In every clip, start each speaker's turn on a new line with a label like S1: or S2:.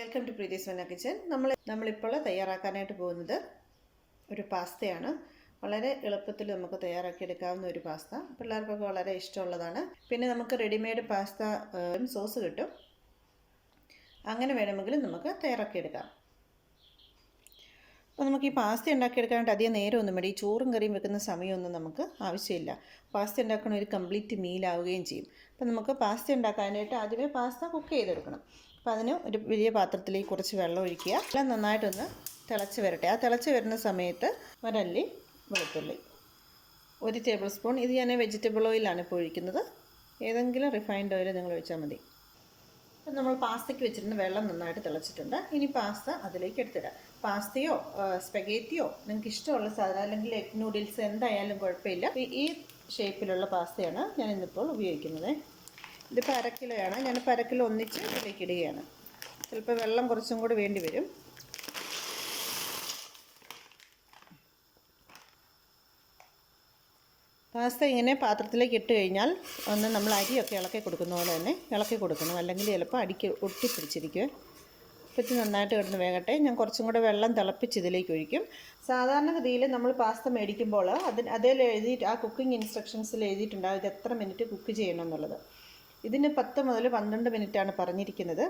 S1: Welcome to Preethi's വന്ന kitchen. നമ്മളിപ്പോൾ തയ്യാറാക്കാനായിട്ട് പോകുന്നത് ഒരു പാസ്തയാണ്. വളരെ എളുപ്പത്തിൽ നമുക്ക് തയ്യാറാക്കിയെടുക്കാവുന്ന ഒരു പാസ്ത. പിള്ളേർക്കൊക്കെ വളരെ ഇഷ്ടമുള്ളതാണ്. പിന്നെ നമുക്ക് റെഡിമെയ്ഡ് പാസ്ത സോസ് കിട്ടും. അങ്ങനെ വേണമെങ്കിലും നമുക്ക് തയ്യാറാക്കിയെടുക്കാം. അപ്പോൾ നമുക്ക് ഈ പാസ്ത ഉണ്ടാക്കിയെടുക്കാനായിട്ട് അധികം നേരമൊന്നും വേണ്ട. ഈ ചോറും കറിയും വെക്കുന്ന സമയമൊന്നും നമുക്ക് ആവശ്യമില്ല. പാസ്ത ഉണ്ടാക്കുന്ന ഒരു കംപ്ലീറ്റ് മീലാവുകയും ചെയ്യും. അപ്പോൾ നമുക്ക് പാസ്ത ഉണ്ടാക്കാനായിട്ട് ആദ്യമേ പാസ്ത കുക്ക് ചെയ്തെടുക്കണം. അപ്പോൾ അതിന് ഒരു വലിയ പാത്രത്തിലേക്ക് കുറച്ച് വെള്ളം ഒഴിക്കുക. എല്ലാം നന്നായിട്ടൊന്ന് തിളച്ച് വരട്ടെ. ആ തിളച്ച് വരുന്ന സമയത്ത് ഒരല്ലി വെളുത്തുള്ളി, 1 ടേബിൾ സ്പൂൺ, ഇത് ഞാൻ വെജിറ്റബിൾ ഓയിലാണ് ഇപ്പോൾ ഒഴിക്കുന്നത്. ഏതെങ്കിലും റിഫൈൻഡ് ഓയിൽ നിങ്ങൾ ഒഴിച്ചാൽ മതി. അപ്പം നമ്മൾ പാസ്തയ്ക്ക് വെച്ചിരുന്ന വെള്ളം നന്നായിട്ട് തിളച്ചിട്ടുണ്ട്. ഇനി പാസ്ത അതിലേക്ക് എടുത്തിടാം. പാസ്തയോ സ്പെഗേറ്റിയോ നിങ്ങൾക്ക് ഇഷ്ടമുള്ള സാധനം, അല്ലെങ്കിൽ എഗ് നൂഡിൽസ് എന്തായാലും കുഴപ്പമില്ല. ഈ ഷേപ്പിലുള്ള പാസ്തയാണ് ഞാൻ ഇന്നിപ്പോൾ ഉപയോഗിക്കുന്നത്. ഇതിപ്പോൾ 1/2 കിലോയാണ്. ഞാനിപ്പോൾ 1/2 കിലോ ഒന്നിച്ച് ഇതിലേക്ക് ഇടുകയാണ്. ചിലപ്പോൾ വെള്ളം കുറച്ചും കൂടി വേണ്ടി വരും. പാസ്ത ഇങ്ങനെ പാത്രത്തിലേക്ക് ഇട്ട് കഴിഞ്ഞാൽ ഒന്ന് നമ്മൾ അരിയൊക്കെ ഇളക്കി കൊടുക്കുന്ന പോലെ തന്നെ ഇളക്കി കൊടുക്കണം, അല്ലെങ്കിൽ ചിലപ്പോൾ അടിക്ക് ഒട്ടിപ്പിടിച്ചിരിക്കും. അപ്പോൾ ഇത് നന്നായിട്ട് കിടന്ന് വേകട്ടെ. ഞാൻ കുറച്ചും കൂടെ വെള്ളം തിളപ്പിച്ച് ഇതിലേക്ക് ഒഴിക്കും. സാധാരണഗതിയിൽ നമ്മൾ പാസ്ത മേടിക്കുമ്പോൾ അതിൽ എഴുതിയിട്ട്, ആ കുക്കിംഗ് ഇൻസ്ട്രക്ഷൻസിൽ എഴുതിയിട്ടുണ്ടാകും ഇത് എത്ര മിനിറ്റ് കുക്ക് ചെയ്യണം എന്നുള്ളത്. ഇതിന് 10 മുതൽ 12 മിനിറ്റാണ് പറഞ്ഞിരിക്കുന്നത്.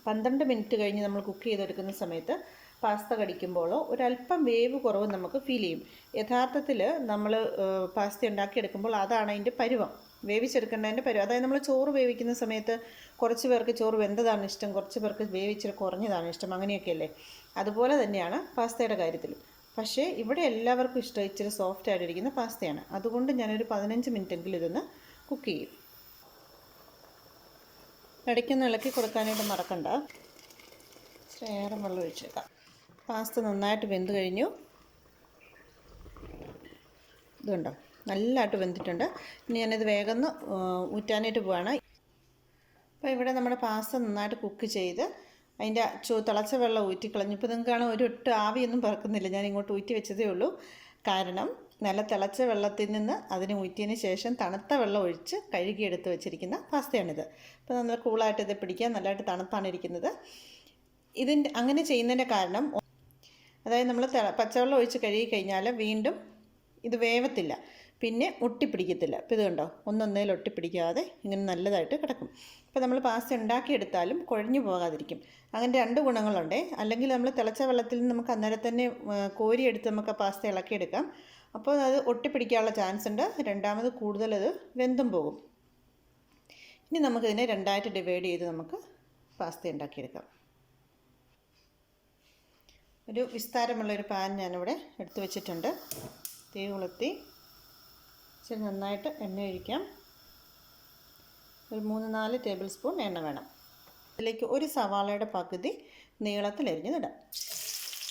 S1: 12 മിനിറ്റ് കഴിഞ്ഞ് നമ്മൾ കുക്ക് ചെയ്തെടുക്കുന്ന സമയത്ത് പാസ്ത കടിക്കുമ്പോൾ ഒരല്പം വേവ് കുറവ് നമുക്ക് ഫീൽ ചെയ്യും. യഥാർത്ഥത്തിൽ നമ്മൾ പാസ്ത ഉണ്ടാക്കിയെടുക്കുമ്പോൾ അതാണ് അതിൻ്റെ പരുവം, വേവിച്ചെടുക്കേണ്ടതിൻ്റെ പരുവം. അതായത് നമ്മൾ ചോറ് വേവിക്കുന്ന സമയത്ത് കുറച്ച് പേർക്ക് ചോറ് വെന്തതാണ് ഇഷ്ടം, കുറച്ച് പേർക്ക് വേവിച്ചിട്ട് കുറഞ്ഞതാണ് ഇഷ്ടം, അങ്ങനെയൊക്കെയല്ലേ. അതുപോലെ തന്നെയാണ് പാസ്തയുടെ കാര്യത്തിലും. പക്ഷേ ഇവിടെ എല്ലാവർക്കും ഇഷ്ടം ഇച്ചിരി സോഫ്റ്റ് ആയിട്ടിരിക്കുന്ന പാസ്തയാണ്. അതുകൊണ്ട് ഞാനൊരു 15 മിനിറ്റെങ്കിലും ഇതൊന്ന് കുക്ക് ചെയ്യും. ഇടയ്ക്കൊന്ന് ഇളക്കി കൊടുക്കാനായിട്ട് മറക്കണ്ട. ഏറെ വെള്ളം ഒഴിച്ചേക്കാം. പാസ്ത നന്നായിട്ട് വെന്ത് കഴിഞ്ഞു. ഇതുണ്ടോ, നല്ലതായിട്ട് വെന്തിട്ടുണ്ട്. ഇനി ഞാനിത് വേഗം ഊറ്റാനായിട്ട് പോവാണ്. അപ്പോൾ ഇവിടെ നമ്മുടെ പാസ്ത നന്നായിട്ട് കുക്ക് ചെയ്ത് അതിൻ്റെ തിളച്ച വെള്ളം ഊറ്റിക്കളഞ്ഞു. ഇപ്പോൾ നിങ്ങൾക്ക് കാണാൻ ഒരൊട്ട് ആവിയൊന്നും പറക്കുന്നില്ല. ഞാൻ ഇങ്ങോട്ട് ഊറ്റി വെച്ചതേ ഉള്ളൂ. കാരണം നല്ല തിളച്ച വെള്ളത്തിൽ നിന്ന് അതിന് ഊറ്റിയതിന് ശേഷം തണുത്ത വെള്ളം ഒഴിച്ച് കഴുകിയെടുത്ത് വെച്ചിരിക്കുന്ന പാസ്തയാണിത്. അപ്പോൾ നല്ല കൂളായിട്ട് ഇത് പിടിക്കാൻ നല്ലതായിട്ട് തണുപ്പാണ് ഇരിക്കുന്നത്. അങ്ങനെ ചെയ്യുന്നതിൻ്റെ കാരണം, അതായത് നമ്മൾ പച്ചവെള്ളം ഒഴിച്ച് കഴുകി കഴിഞ്ഞാൽ വീണ്ടും ഇത് വേവത്തില്ല, പിന്നെ ഒട്ടിപ്പിടിക്കത്തില്ല. അപ്പോൾ ഇത് കണ്ടോ, ഒന്നൊന്നേൽ ഒട്ടിപ്പിടിക്കാതെ ഇങ്ങനെ നല്ലതായിട്ട് കിടക്കും. അപ്പോൾ നമ്മൾ പാസ്ത ഉണ്ടാക്കിയെടുത്താലും കുഴഞ്ഞു പോകാതിരിക്കും. അങ്ങനെ 2 ഗുണങ്ങളുണ്ട്. അല്ലെങ്കിൽ നമ്മൾ തിളച്ച വെള്ളത്തിൽ നിന്ന് നമുക്ക് അന്നേരം തന്നെ കോരിയെടുത്ത് നമുക്ക് ആ പാസ്ത ഇളക്കിയെടുക്കാം. അപ്പോൾ അത് ഒട്ടിപ്പിടിക്കാനുള്ള ചാൻസ് ഉണ്ട്. രണ്ടാമത് കൂടുതലത് വെന്തും പോകും. ഇനി നമുക്കിതിനെ 2ആയിട്ട് ഡിവൈഡ് ചെയ്ത് നമുക്ക് പാസ്ത ഉണ്ടാക്കിയെടുക്കാം. ഒരു വിസ്താരമുള്ളൊരു പാൻ ഞാനിവിടെ എടുത്തു വെച്ചിട്ടുണ്ട്. തീ കൊളുത്തി ഇച്ചിരി നന്നായിട്ട് എണ്ണ ഒഴിക്കാം. ഒരു 3-4 ടേബിൾ സ്പൂൺ എണ്ണ വേണം. ഇതിലേക്ക് ഒരു സവാളയുടെ പകുതി നീളത്തിലരിഞ്ഞിടാം.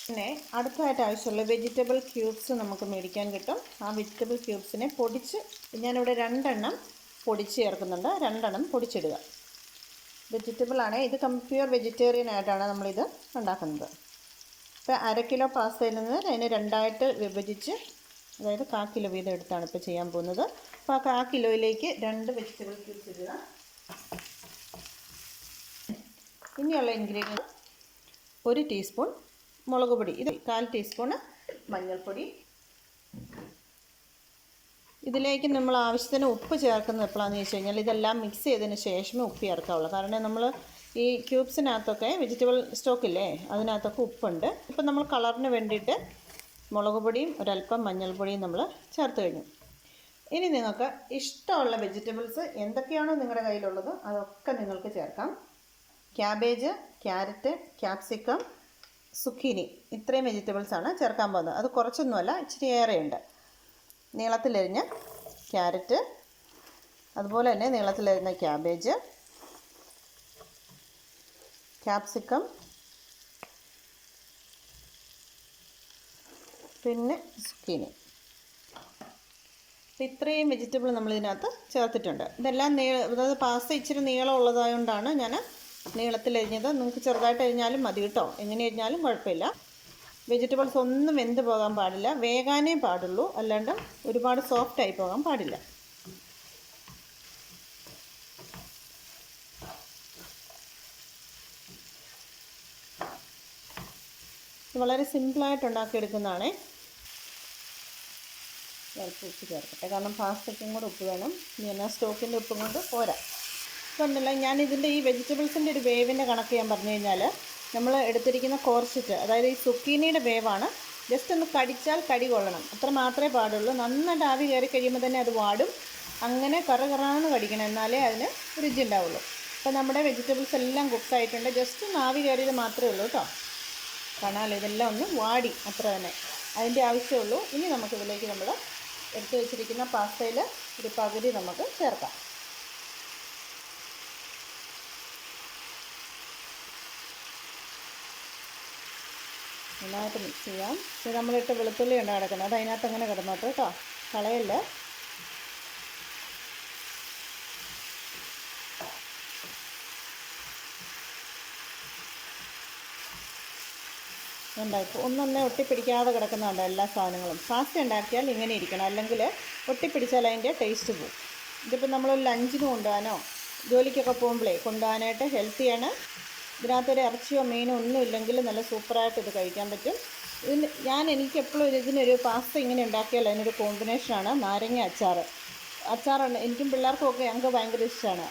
S1: പിന്നെ അടുത്തതായിട്ട് ആവശ്യമുള്ള വെജിറ്റബിൾ ക്യൂബ്സ് നമുക്ക് മേടിക്കാൻ കിട്ടും. ആ വെജിറ്റബിൾ ക്യൂബ്സിനെ പൊടിച്ച്, ഞാനിവിടെ 2 എണ്ണം പൊടിച്ച് ചേർക്കുന്നുണ്ട്. 2 എണ്ണം പൊടിച്ചിടുക. വെജിറ്റബിളാണ് ഇത്. പ്യുവർ വെജിറ്റേറിയൻ ആയിട്ടാണ് നമ്മളിത് ഉണ്ടാക്കുന്നത്. ഇപ്പോൾ 1/2 കിലോ പാസ്തയിൽ നിന്ന് അതിനെ 2ആയിട്ട് വിഭജിച്ച്, അതായത് 1/4 കിലോ വീതം എടുത്താണ് ഇപ്പോൾ ചെയ്യാൻ പോകുന്നത്. അപ്പോൾ ആ 1/4 കിലോയിലേക്ക് 2 വെജിറ്റബിൾ ക്യൂബ്സ് ഇടുക. ഇനിയുള്ള ഇൻഗ്രീഡിയൻറ്റ് 1 ടീസ്പൂൺ മുളക് പൊടി, ഇത് 1/4 ടീസ്പൂണ് മഞ്ഞൾപ്പൊടി. ഇതിലേക്ക് നമ്മൾ ആവശ്യത്തിന് ഉപ്പ് ചേർക്കുന്നത് എപ്പോഴാണെന്ന് ചോദിച്ചു കഴിഞ്ഞാൽ, ഇതെല്ലാം മിക്സ് ചെയ്തതിന് ശേഷമേ ഉപ്പ് ചേർക്കാവുള്ളൂ. കാരണം നമ്മൾ ഈ ക്യൂബ്സിനകത്തൊക്കെ വെജിറ്റബിൾ സ്റ്റോക്കില്ലേ, അതിനകത്തൊക്കെ ഉപ്പുണ്ട്. ഇപ്പം നമ്മൾ കളറിന് വേണ്ടിയിട്ട് മുളക് പൊടിയും ഒരല്പം മഞ്ഞൾപ്പൊടിയും നമ്മൾ ചേർത്ത് കഴിഞ്ഞു. ഇനി നിങ്ങൾക്ക് ഇഷ്ടമുള്ള വെജിറ്റബിൾസ് എന്തൊക്കെയാണോ നിങ്ങളുടെ കയ്യിലുള്ളത് അതൊക്കെ നിങ്ങൾക്ക് ചേർക്കാം. ക്യാബേജ്, ക്യാരറ്റ്, ക്യാപ്സിക്കം, സുക്കീനി, ഇത്രയും വെജിറ്റബിൾസാണ് ചേർക്കാൻ പോകുന്നത്. അത് കുറച്ചൊന്നുമല്ല, ഇച്ചിരി ഏറെയുണ്ട്. നീളത്തിലരിഞ്ഞ ക്യാരറ്റ്, അതുപോലെ തന്നെ നീളത്തിലരിഞ്ഞ ക്യാബേജ്, ക്യാപ്സിക്കം, പിന്നെ സുക്കീനി. ഇത്രയും വെജിറ്റബിൾ നമ്മളിതിനകത്ത് ചേർത്തിട്ടുണ്ട്. ഇതെല്ലാം അതായത് പാസ്ത ഇച്ചിരി നീളം ഉള്ളതായതുകൊണ്ടാണ് ഞാൻ നീളത്തിലരിഞ്ഞത്. നിങ്ങൾക്ക് ചെറുതായിട്ട് അരിഞ്ഞാലും മതി കേട്ടോ, എങ്ങനെ അരിഞ്ഞാലും കുഴപ്പമില്ല. വെജിറ്റബിൾസ് ഒന്നും വെന്ത് പോകാൻ പാടില്ല, വേകാനേ പാടുള്ളൂ, അല്ലാണ്ട് ഒരുപാട് സോഫ്റ്റായി പോകാൻ പാടില്ല. ഇത് വളരെ സിമ്പിളായിട്ട് ഉണ്ടാക്കിയെടുക്കുന്നതാണേ. അല്പം ഉപ്പ് ചേർക്കട്ടെ, കാരണം പാസ്തയ്ക്കും കൂടെ ഉപ്പ് വേണം. ഇനി എന്നാൽ സ്റ്റോക്കിൻ്റെ ഉപ്പും കൊണ്ട് പോരാ. ഇതുണ്ടല്ലോ, ഞാൻ ഇതിൻ്റെ ഈ വെജിറ്റബിൾസിൻ്റെ ഒരു വേവിൻ്റെ കണക്ക് ഞാൻ പറഞ്ഞു കഴിഞ്ഞാൽ, നമ്മൾ എടുത്തിരിക്കുന്ന കോർച്ചിട്ട്, അതായത് ഈ സുക്കീനിയുടെ വേവാണ്. ജസ്റ്റ് ഒന്ന് കടിച്ചാൽ കടി കൊള്ളണം, അത്ര മാത്രമേ പാടുള്ളൂ. നന്നായിട്ട് ആവി കയറി കഴിയുമ്പോൾ തന്നെ അത് വാടും. അങ്ങനെ കറാന്ന് കടിക്കണം, എന്നാലേ അതിന് രുചി ഉണ്ടാവുള്ളൂ. അപ്പോൾ നമ്മുടെ വെജിറ്റബിൾസ് എല്ലാം കുക്കായിട്ടുണ്ട്. ജസ്റ്റ് ഒന്ന് ആവി കയറിയത് മാത്രമേ ഉള്ളൂ കേട്ടോ. കാണാമല്ലോ, ഇതെല്ലാം ഒന്ന് വാടി, അത്ര തന്നെ അതിൻ്റെ ആവശ്യമുള്ളൂ. ഇനി നമുക്കിതിലേക്ക് നമ്മൾ എടുത്തു വെച്ചിരിക്കുന്ന പാസ്തയിൽ ഒരു പകുതി നമുക്ക് ചേർക്കാം. നന്നായിട്ട് മിക്സ് ചെയ്യാം. ഇത് നമ്മളിട്ട് വെളുത്തുള്ളി ഉണ്ട് കിടക്കുന്നത്, അത് അതിനകത്ത് അങ്ങനെ കിടന്നോട്ടെ കേട്ടോ, കളയല്ല. ഉണ്ടാക്കും ഒന്നൊന്നേ ഒട്ടിപ്പിടിക്കാതെ കിടക്കുന്നുണ്ട് എല്ലാ സാധനങ്ങളും. പാസ്ത ഉണ്ടാക്കിയാൽ ഇങ്ങനെ ഇരിക്കണം, അല്ലെങ്കിൽ ഒട്ടിപ്പിടിച്ചാൽ അതിൻ്റെ ടേസ്റ്റ് പോകും. ഇതിപ്പോൾ നമ്മൾ ലഞ്ചിന് കൊണ്ടുപോകാനോ ജോലിക്കൊക്കെ പോകുമ്പോഴേ കൊണ്ടുപോകാനായിട്ട് ഹെൽത്തിയാണ്. ഇതിനകത്തൊരു ഇറച്ചിയോ മീനോ ഒന്നും ഇല്ലെങ്കിൽ നല്ല സൂപ്പറായിട്ട് ഇത് കഴിക്കാൻ പറ്റും. എനിക്ക് എപ്പോഴും ഇതിനൊരു പാസ്ത ഇങ്ങനെ ഉണ്ടാക്കിയാൽ അതിനൊരു കോമ്പിനേഷനാണ് നാരങ്ങ അച്ചാറുണ്ട്. എനിക്കും പിള്ളേർക്കും ഒക്കെ ഞങ്ങൾക്ക് ഭയങ്കര ഇഷ്ടമാണ്.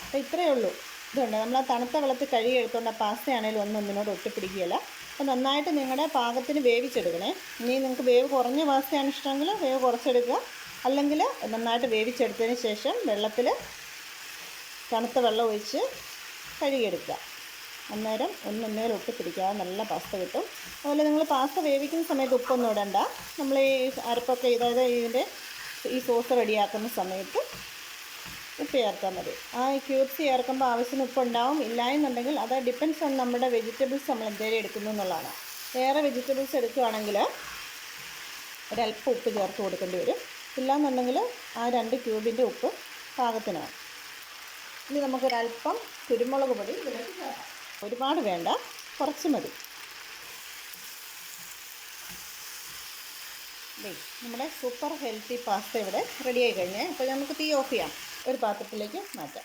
S1: അപ്പോൾ ഇത്രയേ ഉള്ളൂ. ഇതുണ്ട്, നമ്മൾ ആ തണുത്ത വെള്ളത്തിൽ കഴുകി എടുത്തുകൊണ്ട് പാസ്തയാണെങ്കിലും ഒന്നൊന്നിനോട് ഒട്ടിപ്പിടിക്കുകയില്ല. അപ്പോൾ നന്നായിട്ട് നിങ്ങളുടെ പാകത്തിന് വേവിച്ചെടുക്കണേ. ഇനി നിങ്ങൾക്ക് വേവ് കുറഞ്ഞ പാസ്തയാണ് ഇഷ്ടമെങ്കിൽ വേവ് കുറച്ചെടുക്കുക, അല്ലെങ്കിൽ നന്നായിട്ട് വേവിച്ചെടുത്തതിന് ശേഷം വെള്ളത്തിൽ തണുത്ത വെള്ളം ഒഴിച്ച് കഴുകിയെടുക്കുക. അന്നേരം ഒന്നൊന്നേൽ ഒട്ടിപ്പിടിക്കാതെ നല്ല പാസ്ത കിട്ടും. അതുപോലെ നിങ്ങൾ പാസ്ത വേവിക്കുന്ന സമയത്ത് ഉപ്പൊന്നും ഇടണ്ട. നമ്മൾ ഈ അരപ്പൊക്കെ, അതായത് ഇതിൻ്റെ ഈ സോസ് റെഡിയാക്കുന്ന സമയത്ത് ഉപ്പ് ചേർത്താൽ മതി. ആ ക്യൂബ്സ് ചേർക്കുമ്പോൾ ആവശ്യത്തിന് ഉപ്പുണ്ടാവും. ഇല്ല എന്നുണ്ടെങ്കിൽ അത് ഡിപ്പെൻസ് ഓൺ നമ്മുടെ വെജിറ്റബിൾസ് നമ്മൾ എന്തേലും എടുക്കുന്നു എന്നുള്ളതാണ്. വേറെ വെജിറ്റബിൾസ് എടുക്കുകയാണെങ്കിൽ ഒരല്പം ഉപ്പ് ചേർത്ത് കൊടുക്കേണ്ടി വരും. ഇല്ലയെന്നുണ്ടെങ്കിൽ ആ 2 ക്യൂബിൻ്റെ ഉപ്പ് പാകത്തിനാണ്. ഇനി നമുക്കൊരല്പം കുരുമുളക് പൊടി ഇതിലേക്ക് ചേർക്കാം. ഒരുപാട് വേണ്ട, കുറച്ച് മതി. നമ്മുടെ സൂപ്പർ ഹെൽത്തി പാസ്ത ഇവിടെ റെഡിയായി കഴിഞ്ഞേ. അപ്പോൾ നമുക്ക് തീ ഓഫ് ചെയ്യാം, ഒരു പാത്രത്തിലേക്ക് മാറ്റാം.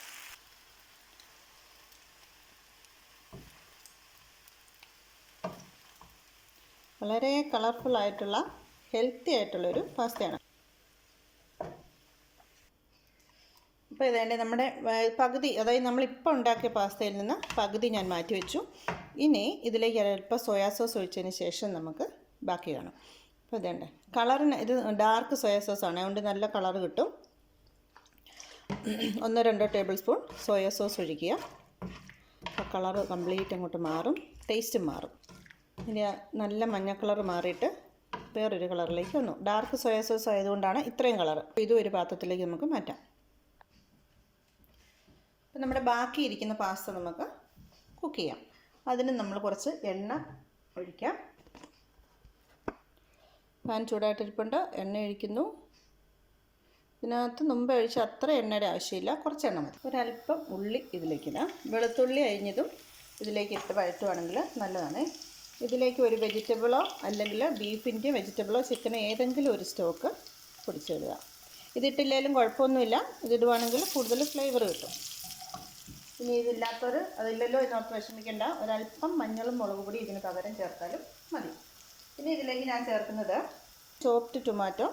S1: വളരെ കളർഫുള്ളായിട്ടുള്ള ഹെൽത്തി ആയിട്ടുള്ളൊരു പാസ്തയാണ്. അപ്പോൾ ഇതേണ്ട നമ്മുടെ പകുതി, അതായത് നമ്മളിപ്പോൾ ഉണ്ടാക്കിയ പാസ്തയിൽ നിന്ന് പകുതി ഞാൻ മാറ്റി വെച്ചു. ഇനി ഇതിലേക്ക് അല്പം സോയാ സോസ് ഒഴിച്ചതിന് ശേഷം നമുക്ക് ബാക്കി കാണാം. അപ്പോൾ ഇതേണ്ട കളറിന് ഇത് ഡാർക്ക് സോയാ സോസാണ്, അതുകൊണ്ട് നല്ല കളർ കിട്ടും. 1-2 ടേബിൾ സ്പൂൺ സോയാ സോസ് ഒഴിക്കുക. അപ്പോൾ കളർ കംപ്ലീറ്റ് അങ്ങോട്ട് മാറും, ടേസ്റ്റും മാറും. ഇനി നല്ല മഞ്ഞ കളർ മാറിയിട്ട് വേറൊരു കളറിലേക്ക് വന്നു. ഡാർക്ക് സോയാ സോസ് ആയതുകൊണ്ടാണ് ഇത്രയും കളർ. ഇതും ഒരു പാത്രത്തിലേക്ക് നമുക്ക് മാറ്റാം. അപ്പോൾ നമ്മുടെ ബാക്കി ഇരിക്കുന്ന പാസ്ത നമുക്ക് കുക്ക് ചെയ്യാം. അതിന് നമ്മൾ കുറച്ച് എണ്ണ ഒഴിക്കാം. പാൻ ചൂടായിട്ടിരിപ്പുണ്ട്, എണ്ണ ഒഴിക്കുന്നു. ഇതിനകത്ത് മുമ്പ് ഒഴിച്ച അത്ര എണ്ണയുടെ ആവശ്യമില്ല, കുറച്ച് എണ്ണ മതി. ഒരല്പം ഉള്ളി ഇതിലേക്കിടാം. വെളുത്തുള്ളി അരിഞ്ഞതും ഇതിലേക്ക് ഇട്ട് വഴറ്റുവാണെങ്കിൽ നല്ലതാണ്. ഇതിലേക്ക് ഒരു വെജിറ്റബിളോ അല്ലെങ്കിൽ ബീഫിൻ്റെ വെജിറ്റബിളോ ചിക്കനോ ഏതെങ്കിലും ഒരു സ്റ്റോക്ക് പൊടിച്ചിടുക. ഇതിട്ടില്ലെങ്കിലും കുഴപ്പമൊന്നുമില്ല, ഇതിടുവാണെങ്കിൽ കൂടുതൽ ഫ്ലേവർ കിട്ടും. ഇനി ഇതില്ലാത്തവർ അതില്ലല്ലോ എന്നോർത്ത് വിഷമിക്കേണ്ട, ഒരല്പം മഞ്ഞളും മുളക് പൊടി ഇതിന് പകരം ചേർത്താലും മതി. പിന്നെ ഇതിലേക്ക് ഞാൻ ചേർക്കുന്നത് ചോപ്ഡ് ടൊമാറ്റോ.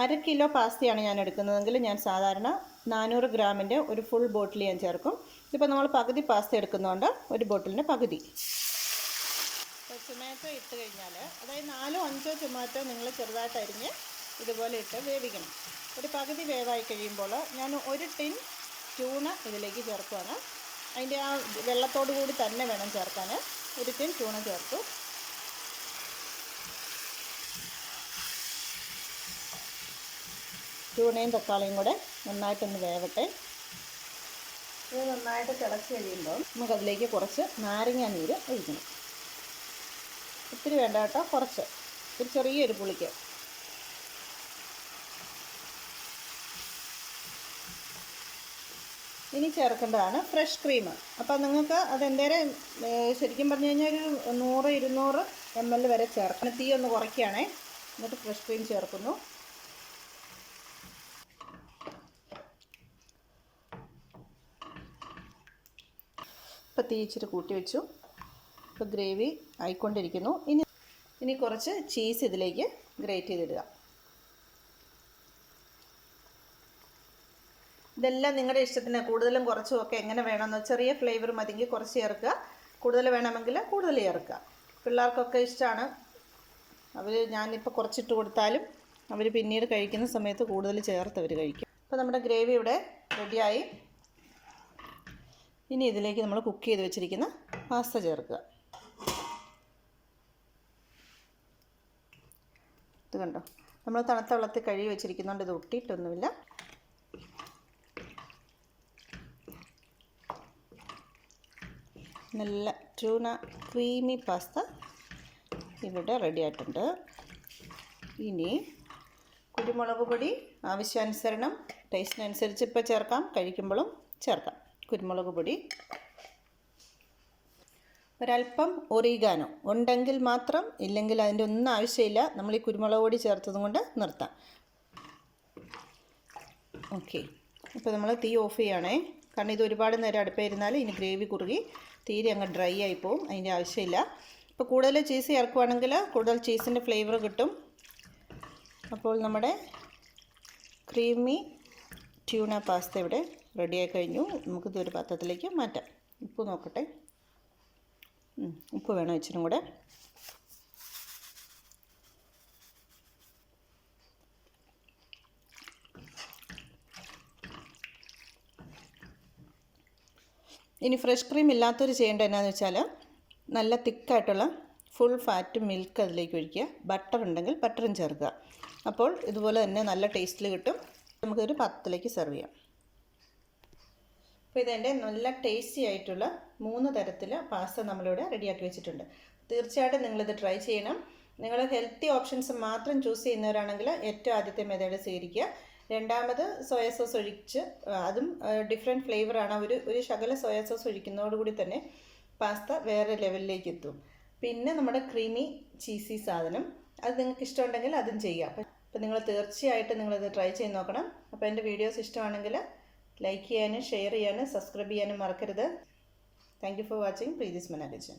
S1: 1/2 കിലോ പാസ്തയാണ് ഞാൻ എടുക്കുന്നതെങ്കിൽ ഞാൻ സാധാരണ 400 ഗ്രാമിൻ്റെ ഒരു ഫുൾ ബോട്ടിൽ ഞാൻ ചേർക്കും. ഇപ്പോൾ നമ്മൾ പകുതി പാസ്ത എടുക്കുന്നതുകൊണ്ട് ഒരു ബോട്ടിലിന് പകുതി. ടൊമാറ്റോ ഇട്ട് കഴിഞ്ഞാൽ, അതായത് 4-5 ടൊമാറ്റോ നിങ്ങൾ ചെറുതായിട്ട് അരിഞ്ഞ് ഇതുപോലെ ഇട്ട് വേവിക്കണം. ഒരു പകുതി വേവായി കഴിയുമ്പോൾ ഞാൻ 1 ടിൻ ട്യൂണ ഇതിലേക്ക് ചേർക്കുകയാണ്. അതിൻ്റെ ആ വെള്ളത്തോടു കൂടി തന്നെ വേണം ചേർക്കാൻ. 1 ടിൻ ട്യൂണ ചേർത്തു. ട്യൂണയും തക്കാളിയും കൂടെ നന്നായിട്ടൊന്ന് വേവട്ടെ. ഇത് നന്നായിട്ട് തിളച്ച് കഴിയുമ്പോൾ നമുക്കതിലേക്ക് കുറച്ച് നാരങ്ങ നീര് ഒഴിക്കണം. ഒത്തിരി വേണ്ട കേട്ടോ, കുറച്ച്, ഒരു ചെറിയൊരു പുളിക്ക്. ഇനി ചേർക്കേണ്ടതാണ് ഫ്രഷ് ക്രീം. അപ്പോൾ നിങ്ങൾക്ക് അതെന്തേരം ശരിക്കും പറഞ്ഞു കഴിഞ്ഞാൽ ഒരു 100-200 ml വരെ ചേർക്കണം. തീ ഒന്ന് കുറയ്ക്കുകയാണേ. എന്നിട്ട് ഫ്രഷ് ക്രീം ചേർക്കുന്നു. ഇപ്പോൾ തീ ഇച്ചിരി കൂട്ടി വെച്ചു. ഇപ്പോൾ ഗ്രേവി ആയിക്കൊണ്ടിരിക്കുന്നു. ഇനി ഇനി കുറച്ച് ചീസ് ഇതിലേക്ക് ഗ്രേറ്റ് ചെയ്തിടുക. ഇതെല്ലാം നിങ്ങളുടെ ഇഷ്ടത്തിന് കൂടുതലും കുറച്ചും ഒക്കെ എങ്ങനെ വേണമെന്ന്, ചെറിയ ഫ്ലേവർ മതിയെങ്കിൽ കുറച്ച് ചേർക്കുക, കൂടുതൽ വേണമെങ്കിൽ കൂടുതൽ ചേർക്കുക. പിള്ളേർക്കൊക്കെ ഇഷ്ടമാണ്. ഞാനിപ്പോൾ കുറച്ചിട്ട് കൊടുത്താലും അവർ പിന്നീട് കഴിക്കുന്ന സമയത്ത് കൂടുതൽ ചേർത്ത് അവർ കഴിക്കും. അപ്പോൾ നമ്മുടെ ഗ്രേവി ഇവിടെ റെഡിയായി. ഇനി ഇതിലേക്ക് നമ്മൾ കുക്ക് ചെയ്ത് വെച്ചിരിക്കുന്ന പാസ്ത ചേർക്കുക. ഇത് കണ്ടോ, നമ്മൾ തണുത്ത വെള്ളത്തിൽ കഴുകി വെച്ചിരിക്കുന്നതുകൊണ്ട് ഇത് ഒട്ടിയിട്ടൊന്നുമില്ല. നല്ല ട്യൂണ ക്രീമി പാസ്ത ഇവിടെ റെഡി ആയിട്ടുണ്ട്. ഇനി കുരുമുളക് പൊടി ആവശ്യാനുസരണം, ടേസ്റ്റിനനുസരിച്ച് ഇപ്പോൾ ചേർക്കാം, കഴിക്കുമ്പോഴും ചേർക്കാം. കുരുമുളക് പൊടി, ഒരല്പം ഒറിഗാനോ ഉണ്ടെങ്കിൽ മാത്രം, ഇല്ലെങ്കിൽ അതിൻ്റെ ഒന്നും ആവശ്യമില്ല. നമ്മൾ ഈ കുരുമുളക് പൊടി ചേർത്തതും കൊണ്ട് നിർത്താം. ഓക്കെ, ഇപ്പോൾ നമ്മൾ തീ ഓഫ് ചെയ്യുകയാണേ. കാരണം ഇത് ഒരുപാട് നേരം അടുപ്പിരുന്നാൽ ഇനി ഗ്രേവി കുറുകി തീരെ അങ്ങ് ഡ്രൈ ആയി പോവും. അതിൻ്റെ ആവശ്യമില്ല. ഇപ്പോൾ കൂടുതൽ ചീസ് ചേർക്കുകയാണെങ്കിൽ കൂടുതൽ ചീസിൻ്റെ ഫ്ലേവർ കിട്ടും. അപ്പോൾ നമ്മുടെ ക്രീമി ട്യൂണ പാസ്ത ഇവിടെ റെഡിയായി കഴിഞ്ഞു. നമുക്കിതൊരു പാത്രത്തിലേക്ക് മാറ്റാം. ഉപ്പ് നോക്കട്ടെ. ഉപ്പ് വേണം ഇച്ചിരി കൂടെ. ഇനി ഫ്രഷ് ക്രീം ഇല്ലാത്തവർ ചെയ്യേണ്ടത് എന്നാന്ന് വെച്ചാൽ നല്ല തിക്കായിട്ടുള്ള ഫുൾ ഫാറ്റ് മിൽക്ക് അതിലേക്ക് ഒഴിക്കുക. ബട്ടർ ഉണ്ടെങ്കിൽ ബട്ടറും ചേർക്കുക. അപ്പോൾ ഇതുപോലെ തന്നെ നല്ല ടേസ്റ്റിൽ കിട്ടും. നമുക്കൊരു പാത്രത്തിലേക്ക് സെർവ് ചെയ്യാം. അപ്പോൾ ഇതെൻ്റെ നല്ല ടേസ്റ്റി ആയിട്ടുള്ള 3 തരത്തിൽ പാസ്ത നമ്മളിവിടെ റെഡിയാക്കി വെച്ചിട്ടുണ്ട്. തീർച്ചയായിട്ടും നിങ്ങളിത് ട്രൈ ചെയ്യണം. നിങ്ങൾ ഹെൽത്തി ഓപ്ഷൻസ് മാത്രം ചൂസ് ചെയ്യുന്നവരാണെങ്കിൽ ഏറ്റവും ആദ്യത്തെ മെത്തേഡ് സ്വീകരിക്കുക. രണ്ടാമത് സോയ സോസ് ഒഴിച്ച്, അതും ഡിഫറെൻറ്റ് ഫ്ലേവറാണ്. ഒരു ശകല സോയ സോസ് ഒഴിക്കുന്നതോടുകൂടി തന്നെ പാസ്ത വേറെ ലെവലിലേക്ക് എത്തും. പിന്നെ നമ്മുടെ ക്രീമി ചീസി സാധനം, അത് നിങ്ങൾക്ക് ഇഷ്ടമുണ്ടെങ്കിൽ അതും ചെയ്യാം. അപ്പോൾ നിങ്ങൾ തീർച്ചയായിട്ടും നിങ്ങളിത് ട്രൈ ചെയ്ത് നോക്കണം. അപ്പോൾ എൻ്റെ വീഡിയോസ് ഇഷ്ടമാണെങ്കിൽ ലൈക്ക് ചെയ്യാനും ഷെയർ ചെയ്യാനും സബ്സ്ക്രൈബ് ചെയ്യാനും മറക്കരുത്. Thank you for watching Preethi's Mana kitchen.